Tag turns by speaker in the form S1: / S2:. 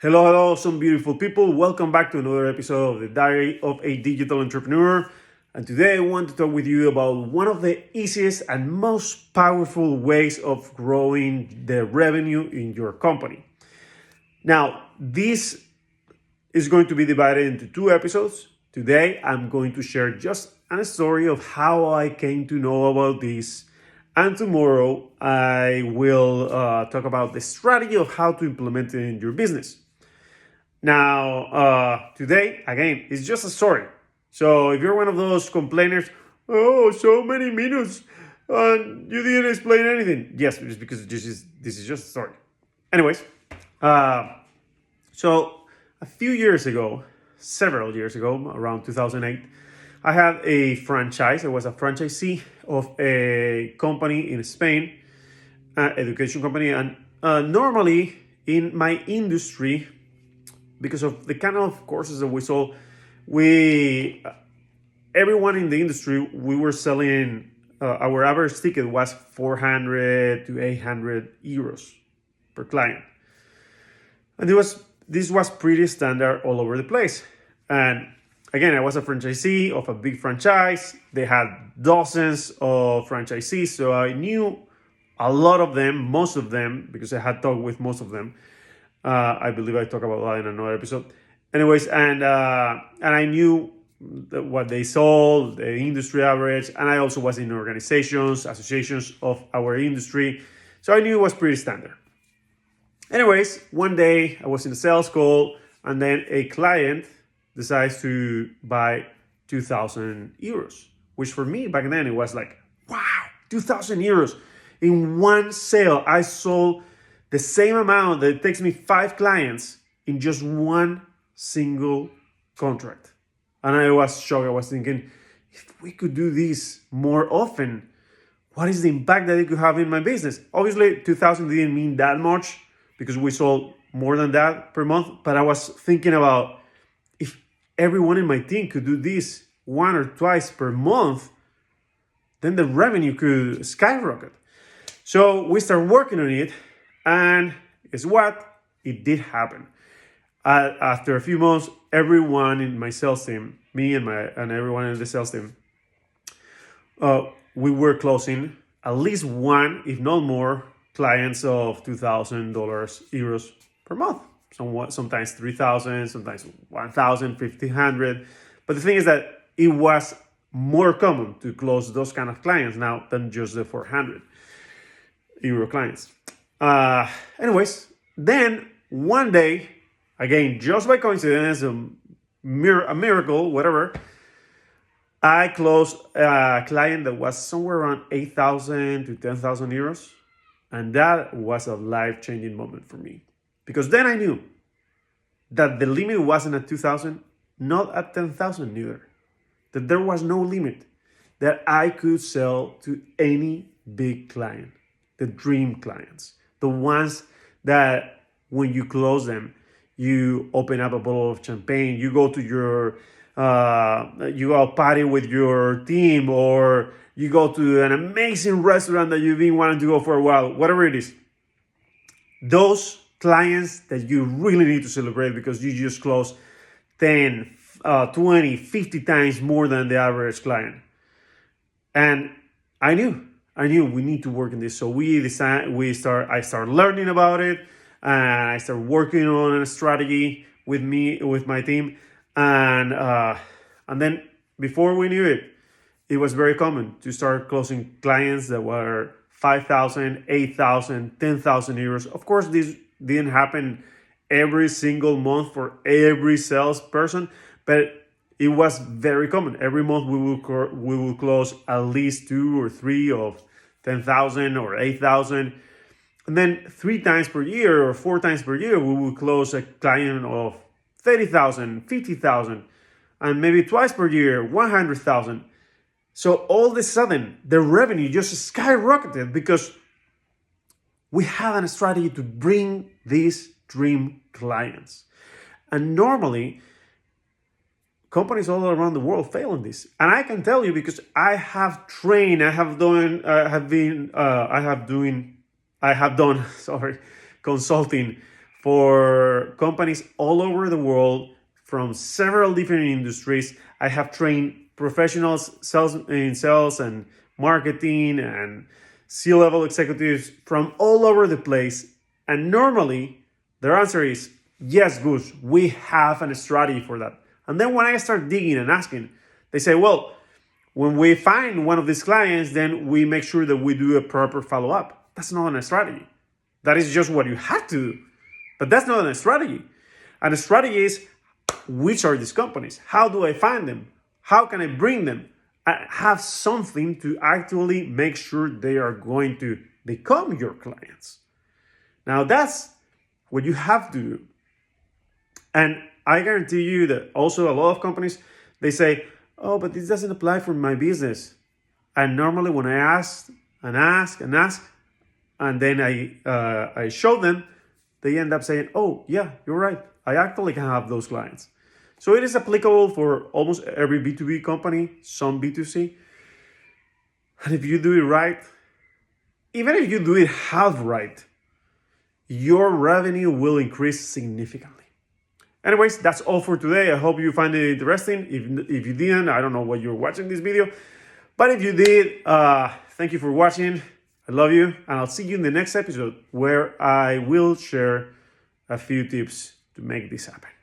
S1: Hello, some beautiful people. Welcome back to another episode of the Diary of a Digital Entrepreneur. And today I want to talk with you about one of the easiest and most powerful ways of growing the revenue in your company. Now, this is going to be divided into two episodes. Today, I'm going to share just a story of how I came to know about this. And tomorrow, I will talk about the strategy of how to implement it in your business. Now, today, again, it's just a story. So if you're one of those complainers, oh, so many minutes, and you didn't explain anything. Yes, it's because this is just a story. Anyways, so a few years ago, several years ago, around 2008, I had a franchise. I was a franchisee of a company in Spain, education company. And normally in my industry, because of the kind of courses that we sold, everyone in the industry, we were selling, our average ticket was 400 to 800 euros per client. And this was pretty standard all over the place. And again, I was a franchisee of a big franchise. They had dozens of franchisees, so I knew a lot of them, most of them, because I had talked with most of them. I believe I talk about that in another episode. Anyways, and I knew what they sold, the industry average, and I also was in organizations, associations of our industry, so I knew it was pretty standard. Anyways, one day I was in a sales call, and then a client decides to buy 2,000 euros, which for me back then it was like, wow, 2,000 euros. In one sale, I sold the same amount that it takes me 5 clients in just one single contract. And I was shocked. I was thinking, if we could do this more often, what is the impact that it could have in my business? Obviously, 2,000 didn't mean that much because we sold more than that per month. But I was thinking about if everyone in my team could do this one or twice per month, then the revenue could skyrocket. So we started working on it. And guess what? It did happen. After a few months, everyone in my sales team, me and everyone in the sales team, we were closing at least one, if not more, clients of $2,000 per month. Sometimes 3,000, sometimes 1,000, 1,500. But the thing is that it was more common to close those kind of clients now than just the 400 euro clients. Anyways, then one day, again, just by coincidence, a miracle, whatever, I closed a client that was somewhere around 8,000 to 10,000 euros. And that was a life-changing moment for me. Because then I knew that the limit wasn't at 2,000, not at 10,000 either. That there was no limit. That I could sell to any big client, the dream clients. The ones that when you close them, you open up a bottle of champagne, you go to you go party with your team, or you go to an amazing restaurant that you've been wanting to go for a while, whatever it is. Those clients that you really need to celebrate because you just closed 10, 20, 50 times more than the average client. And I knew we need to work on this. So I started learning about it, and I started working on a strategy with my team. And then before we knew it, it was very common to start closing clients that were 5,000, 8,000, 10,000 euros. Of course, this didn't happen every single month for every salesperson, but it was very common. Every month we will close at least 2 or 3 of 10,000 or 8,000. And then 3 times per year or 4 times per year, we will close a client of 30,000, 50,000, and maybe twice per year, 100,000. So all of a sudden, the revenue just skyrocketed because we have a strategy to bring these dream clients. And normally, companies all around the world fail on this. And I can tell you because I have trained, I have done consulting for companies all over the world from several different industries. I have trained professionals in sales and marketing and C-level executives from all over the place. And normally their answer is, yes, Gus, we have a strategy for that. And then when I start digging and asking, they say, well, when we find one of these clients, then we make sure that we do a proper follow-up. That's not a strategy. That is just what you have to do. But that's not a strategy. And a strategy is, which are these companies? How do I find them? How can I bring them? I have something to actually make sure they are going to become your clients. Now that's what you have to do. And I guarantee you that also a lot of companies, they say, oh, but this doesn't apply for my business. And normally when I ask, and then I show them, they end up saying, oh, yeah, you're right. I actually can have those clients. So it is applicable for almost every B2B company, some B2C. And if you do it right, even if you do it half right, your revenue will increase significantly. Anyways, that's all for today. I hope you find it interesting. If you didn't, I don't know why you're watching this video. But if you did, thank you for watching. I love you. And I'll see you in the next episode where I will share a few tips to make this happen.